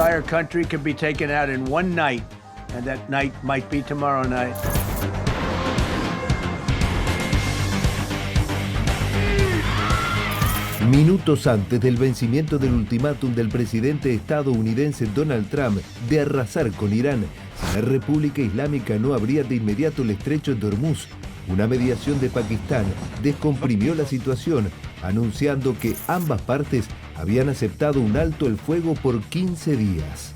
entire country could be taken out in one night, and that night might be tomorrow night. Minutos antes del vencimiento del ultimátum del presidente estadounidense Donald Trump de arrasar con Irán, si la República Islámica no abría de inmediato el estrecho de Hormuz, una mediación de Pakistán descomprimió la situación, anunciando que ambas partes habían aceptado un alto el fuego por 15 días.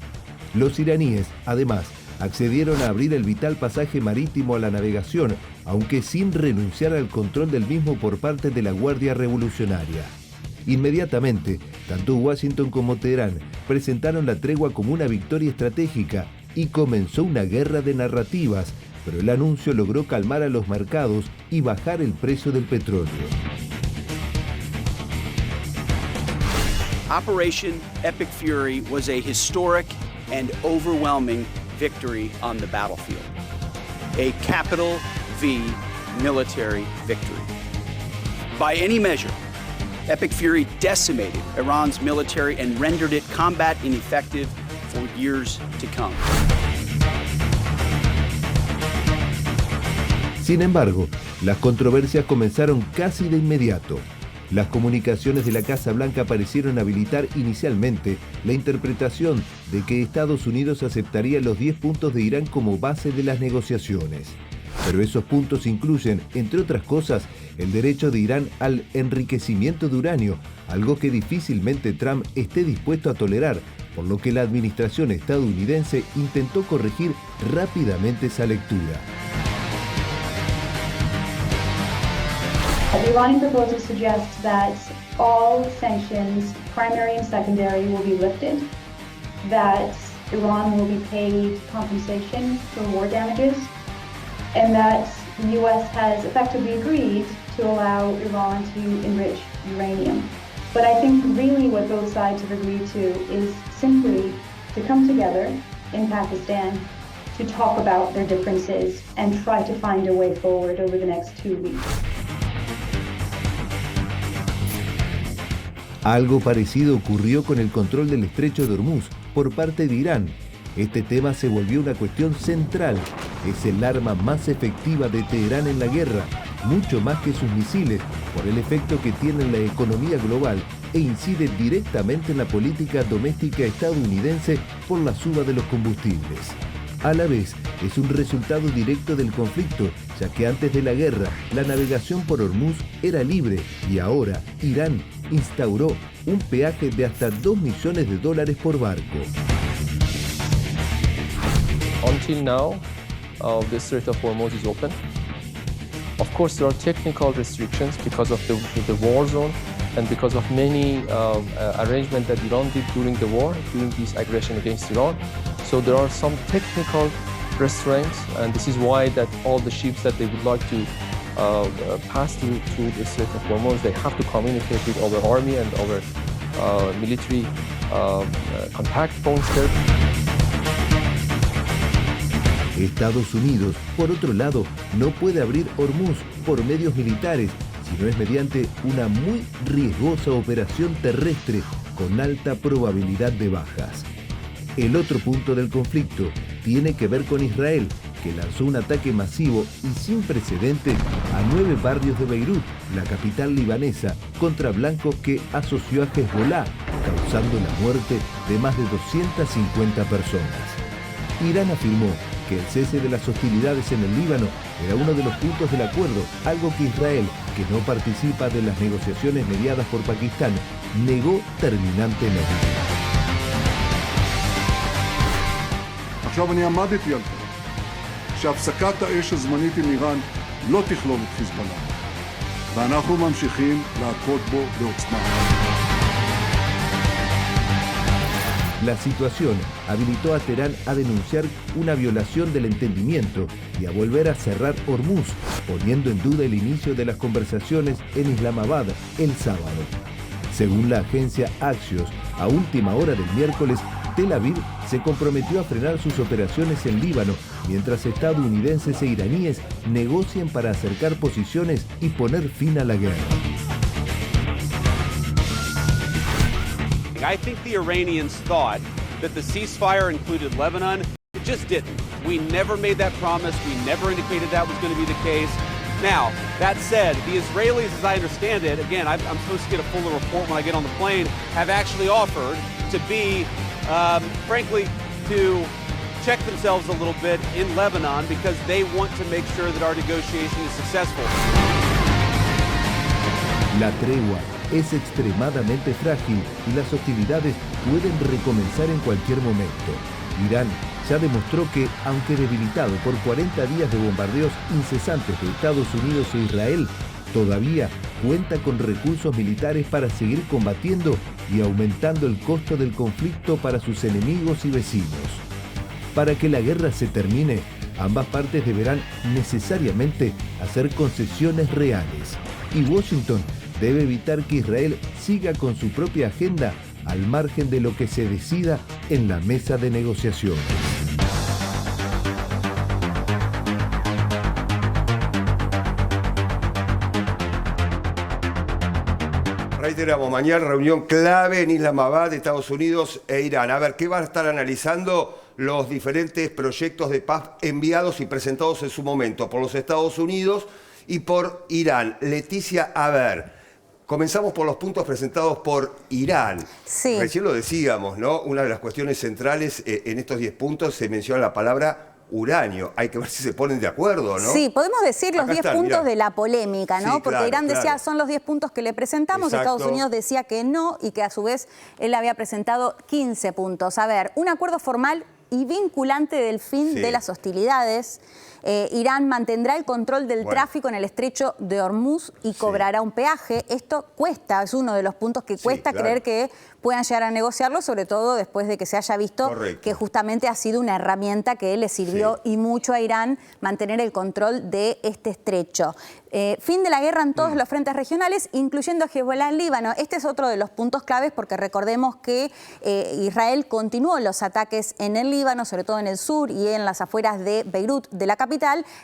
Los iraníes, además, accedieron a abrir el vital pasaje marítimo a la navegación, aunque sin renunciar al control del mismo por parte de la Guardia Revolucionaria. Inmediatamente, tanto Washington como Teherán presentaron la tregua como una victoria estratégica y comenzó una guerra de narrativas, pero el anuncio logró calmar a los mercados y bajar el precio del petróleo. Operation Epic Fury was a historic and overwhelming victory on the battlefield. A capital V military victory. By any measure, Epic Fury decimated Iran's military and rendered it combat ineffective for years to come. Sin embargo, las controversias comenzaron casi de inmediato. Las comunicaciones de la Casa Blanca parecieron habilitar inicialmente la interpretación de que Estados Unidos aceptaría los 10 puntos de Irán como base de las negociaciones. Pero esos puntos incluyen, entre otras cosas, el derecho de Irán al enriquecimiento de uranio, algo que difícilmente Trump esté dispuesto a tolerar, por lo que la administración estadounidense intentó corregir rápidamente esa lectura. The Iranian proposal suggests that all sanctions, primary and secondary, will be lifted, that Iran will be paid compensation for war damages, and that the U.S. has effectively agreed to allow Iran to enrich uranium. But I think really what both sides have agreed to is simply to come together in Pakistan to talk about their differences and try to find a way forward over the next 2 weeks. Algo parecido ocurrió con el control del estrecho de Hormuz por parte de Irán. Este tema se volvió una cuestión central. Es el arma más efectiva de Teherán en la guerra, mucho más que sus misiles, por el efecto que tiene en la economía global e incide directamente en la política doméstica estadounidense por la suba de los combustibles. A la vez, es un resultado directo del conflicto, ya que antes de la guerra, la navegación por Hormuz era libre y ahora Irán instauró un peaje de hasta $2 millones por barco. Until now, the Strait of Hormuz is open. Of course, there are technical restrictions because of the war zone and because of many arrangements that Iran did during the war, during this aggression against Iran. So there are some technical restraints, and this is why that all the ships that they would like to pass through the Strait of Hormuz, they have to communicate with our army and our military contact points there. Estados Unidos, por otro lado, no puede abrir Hormuz por medios militares, sino es mediante una muy riesgosa operación terrestre con alta probabilidad de bajas. El otro punto del conflicto tiene que ver con Israel, que lanzó un ataque masivo y sin precedentes a 9 barrios de Beirut, la capital libanesa, contra blancos que asoció a Hezbollah, causando la muerte de más de 250 personas. Irán afirmó que el cese de las hostilidades en el Líbano era uno de los puntos del acuerdo, algo que Israel, que no participa de las negociaciones mediadas por Pakistán, negó terminantemente. עכשיו אני עמדתי על כך שהפסקת האש הזמנית עם איראן לא תכלול את חיזבאללה, ואנחנו ממשיכים להכות בו בעוצמה. La situación habilitó a Teherán a denunciar una violación del entendimiento y a volver a cerrar Hormuz, poniendo en duda el inicio de las conversaciones en Islamabad el sábado. Según la agencia Axios, a última hora del miércoles, Tel Aviv se comprometió a frenar sus operaciones en Líbano, mientras estadounidenses e iraníes negocian para acercar posiciones y poner fin a la guerra. I think the Iranians thought that the ceasefire included Lebanon. It just didn't. We never made that promise. We never indicated that was going to be the case. Now, that said, the Israelis, as I understand it, again, I'm supposed to get a fuller report when I get on the plane, have actually offered to be, frankly, to check themselves a little bit in Lebanon because they want to make sure that our negotiation is successful. La tregua es extremadamente frágil y las hostilidades pueden recomenzar en cualquier momento. Irán ya demostró que, aunque debilitado por 40 días de bombardeos incesantes de Estados Unidos e Israel, todavía cuenta con recursos militares para seguir combatiendo y aumentando el costo del conflicto para sus enemigos y vecinos. Para que la guerra se termine, ambas partes deberán necesariamente hacer concesiones reales. Y Washington debe evitar que Israel siga con su propia agenda al margen de lo que se decida en la mesa de negociaciones. Reiteramos, mañana reunión clave en Islamabad, Estados Unidos e Irán. A ver, ¿qué van a estar analizando los diferentes proyectos de paz enviados y presentados en su momento por los Estados Unidos y por Irán? Leticia, a ver, comenzamos por los puntos presentados por Irán. Sí. Recién lo decíamos, ¿no? Una de las cuestiones centrales en estos 10 puntos se menciona la palabra uranio. Hay que ver si se ponen de acuerdo, ¿no? Sí, podemos decir los 10 puntos mirá. de la polémica, ¿no? Sí, porque claro, Irán decía, claro. son los 10 puntos que le presentamos, Exacto. Estados Unidos decía que no y que a su vez él había presentado 15 puntos. A ver, un acuerdo formal y vinculante del fin Sí. de las hostilidades. Irán mantendrá el control del tráfico en el estrecho de Hormuz y cobrará un peaje. Esto cuesta, es uno de los puntos que cuesta claro. creer que puedan llegar a negociarlo, sobre todo después de que se haya visto que justamente ha sido una herramienta que le sirvió y mucho a Irán mantener el control de este estrecho. Fin de la guerra en todos los frentes regionales, incluyendo a Hezbollah en Líbano. Este es otro de los puntos claves porque recordemos que Israel continuó los ataques en el Líbano, sobre todo en el sur y en las afueras de Beirut, de la capital,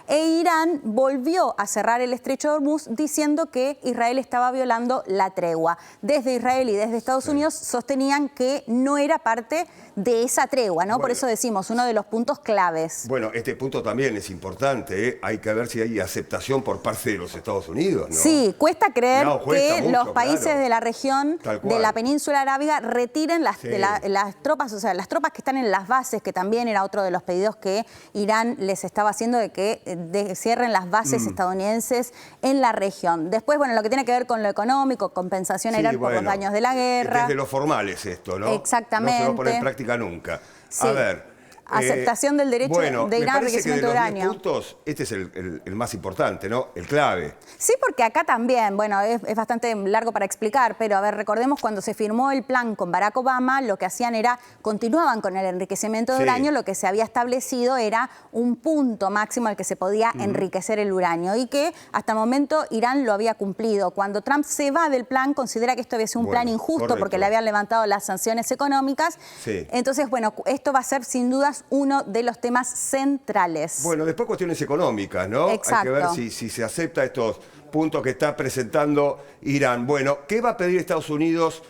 e Irán volvió a cerrar el estrecho de Hormuz diciendo que Israel estaba violando la tregua. Desde Israel y desde Estados Unidos sostenían que no era parte de esa tregua, ¿no? Por eso decimos, uno de los puntos claves. Bueno, este punto también es importante, ¿eh? Hay que ver si hay aceptación por parte de los Estados Unidos, ¿no? Sí, cuesta creer cuesta que mucho, los países de la región de la península arábiga retiren las tropas, o sea, las tropas que están en las bases, que también era otro de los pedidos que Irán les estaba haciendo de que cierren las bases estadounidenses en la región. Después, bueno, lo que tiene que ver con lo económico, compensación a Irán por los daños de la guerra. Desde lo formal es esto, ¿no? Exactamente. No se va a poner en práctica nunca. Sí. A ver. Aceptación del derecho de Irán al enriquecimiento de uranio. Puntos, este es el más importante, ¿no? El clave. Sí, porque acá también, bueno, es bastante largo para explicar, pero a ver, recordemos cuando se firmó el plan con Barack Obama, lo que hacían era, continuaban con el enriquecimiento de uranio, lo que se había establecido era un punto máximo al que se podía enriquecer el uranio y que hasta el momento Irán lo había cumplido. Cuando Trump se va del plan, considera que esto había sido un plan injusto porque le habían levantado las sanciones económicas. Entonces, bueno, esto va a ser sin duda uno de los temas centrales. Bueno, después cuestiones económicas, ¿no? Exacto. Hay que ver si se acepta estos puntos que está presentando Irán. Bueno, ¿qué va a pedir Estados Unidos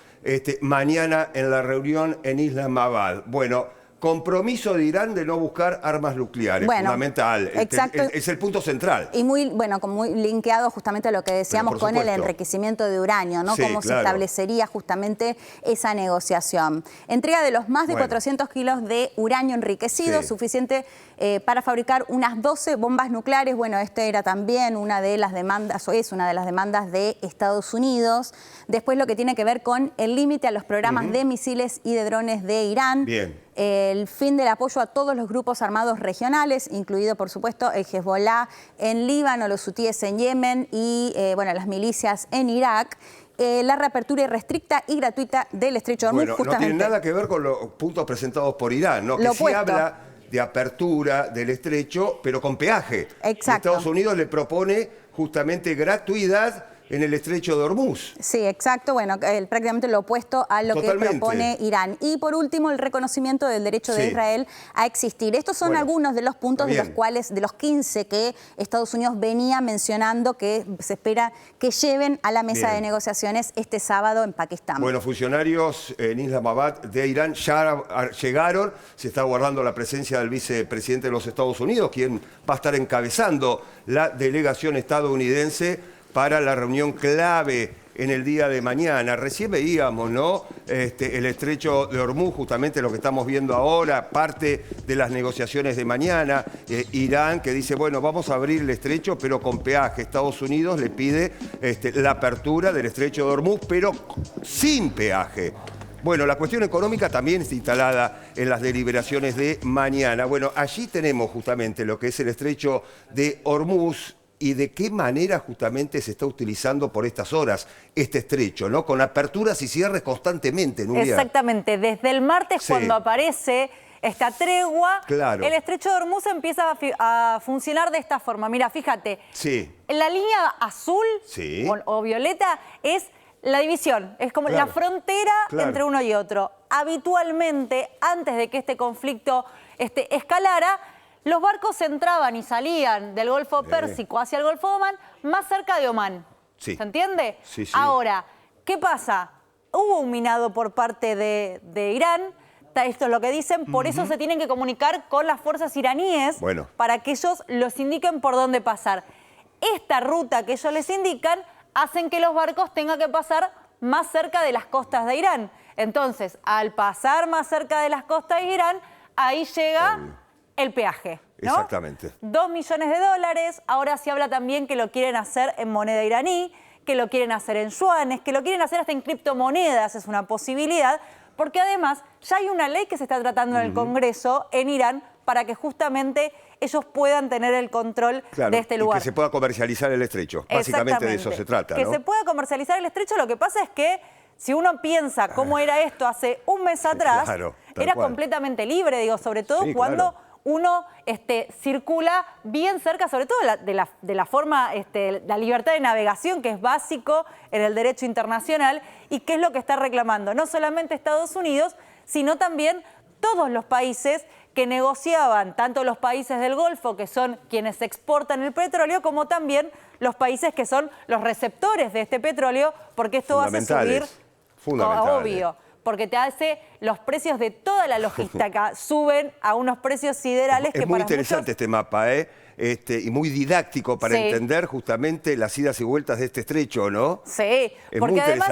mañana en la reunión en Islamabad? Bueno, compromiso de Irán de no buscar armas nucleares, fundamental. Exacto. Es el punto central. Y muy linkeado justamente a lo que decíamos con el enriquecimiento de uranio, ¿no? Cómo se establecería justamente esa negociación. Entrega de los más de 400 kilos de uranio enriquecido, suficiente para fabricar unas 12 bombas nucleares. Bueno, esta era también una de las demandas, o es una de las demandas de Estados Unidos. Después lo que tiene que ver con el límite a los programas de misiles y de drones de Irán. Bien. El fin del apoyo a todos los grupos armados regionales, incluido, por supuesto, el Hezbollah en Líbano, los hutíes en Yemen y, las milicias en Irak. La reapertura irrestricta y gratuita del estrecho de Hormuz. Bueno, no tiene nada que ver con los puntos presentados por Irán, ¿no? Que sí habla de apertura del estrecho, pero con peaje. Exacto. Estados Unidos le propone justamente gratuidad en el estrecho de Hormuz. Sí, exacto. Bueno, prácticamente lo opuesto a lo Totalmente. que propone Irán. Y por último, el reconocimiento del derecho de Israel a existir. Estos son algunos de los puntos de los cuales, de los 15 que Estados Unidos venía mencionando que se espera que lleven a la mesa de negociaciones este sábado en Pakistán. Bueno, funcionarios en Islamabad de Irán ya llegaron. Se está guardando la presencia del vicepresidente de los Estados Unidos, quien va a estar encabezando la delegación estadounidense para la reunión clave en el día de mañana. Recién veíamos, ¿no? El estrecho de Hormuz, justamente lo que estamos viendo ahora, parte de las negociaciones de mañana. Irán que dice, bueno, vamos a abrir el estrecho, pero con peaje. Estados Unidos le pide la apertura del estrecho de Hormuz, pero sin peaje. Bueno, la cuestión económica también está instalada en las deliberaciones de mañana. Bueno, allí tenemos justamente lo que es el estrecho de Hormuz y de qué manera justamente se está utilizando por estas horas este estrecho, ¿no? Con aperturas y cierres constantemente, Nuria. Exactamente. Desde el martes, cuando aparece esta tregua, el estrecho de Hormuz empieza a funcionar de esta forma. Mira, fíjate, la línea azul o violeta es la división, es como la frontera entre uno y otro. Habitualmente, antes de que este conflicto escalara, los barcos entraban y salían del Golfo Pérsico hacia el Golfo de Omán, más cerca de Omán. ¿Se entiende? Ahora, ¿qué pasa? Hubo un minado por parte de Irán, esto es lo que dicen, por eso se tienen que comunicar con las fuerzas iraníes para que ellos los indiquen por dónde pasar. Esta ruta que ellos les indican hacen que los barcos tengan que pasar más cerca de las costas de Irán. Entonces, al pasar más cerca de las costas de Irán, ahí llega el peaje, ¿no? Exactamente. $2 millones. Ahora se habla también que lo quieren hacer en moneda iraní, que lo quieren hacer en yuanes, que lo quieren hacer hasta en criptomonedas, es una posibilidad, porque además ya hay una ley que se está tratando en el Congreso en Irán para que justamente ellos puedan tener el control de este lugar. Y que se pueda comercializar el estrecho. Básicamente de eso se trata, ¿no? Que se pueda comercializar el estrecho. Lo que pasa es que si uno piensa cómo era esto hace un mes atrás, era completamente libre, digo, sobre todo cuando uno circula bien cerca, sobre todo de la forma, la libertad de navegación, que es básico en el derecho internacional, y que es lo que está reclamando no solamente Estados Unidos, sino también todos los países que negociaban, tanto los países del Golfo, que son quienes exportan el petróleo, como también los países que son los receptores de este petróleo, porque esto hace subir, obvio, porque te hace los precios de toda la logística, suben a unos precios siderales que es muy interesante este mapa, y muy didáctico para entender justamente las idas y vueltas de este estrecho, ¿no? Sí, porque además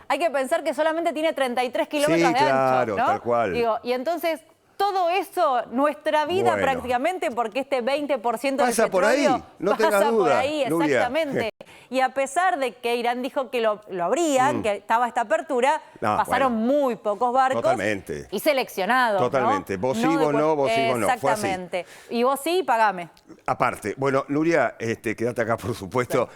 hay que pensar que solamente tiene 33 kilómetros de ancho, ¿no? Tal cual. Digo, y entonces todo eso, nuestra vida prácticamente, porque este 20% del pasa petróleo por ahí, no tengas pasa duda, por ahí, exactamente. Y a pesar de que Irán dijo que lo abrían, que estaba esta apertura, pasaron muy pocos barcos y seleccionados. Totalmente. ¿no? Vos sí, vos no, vos sí, vos no. Exactamente. Y vos sí, pagame. Aparte, bueno, Nuria, quédate acá, por supuesto.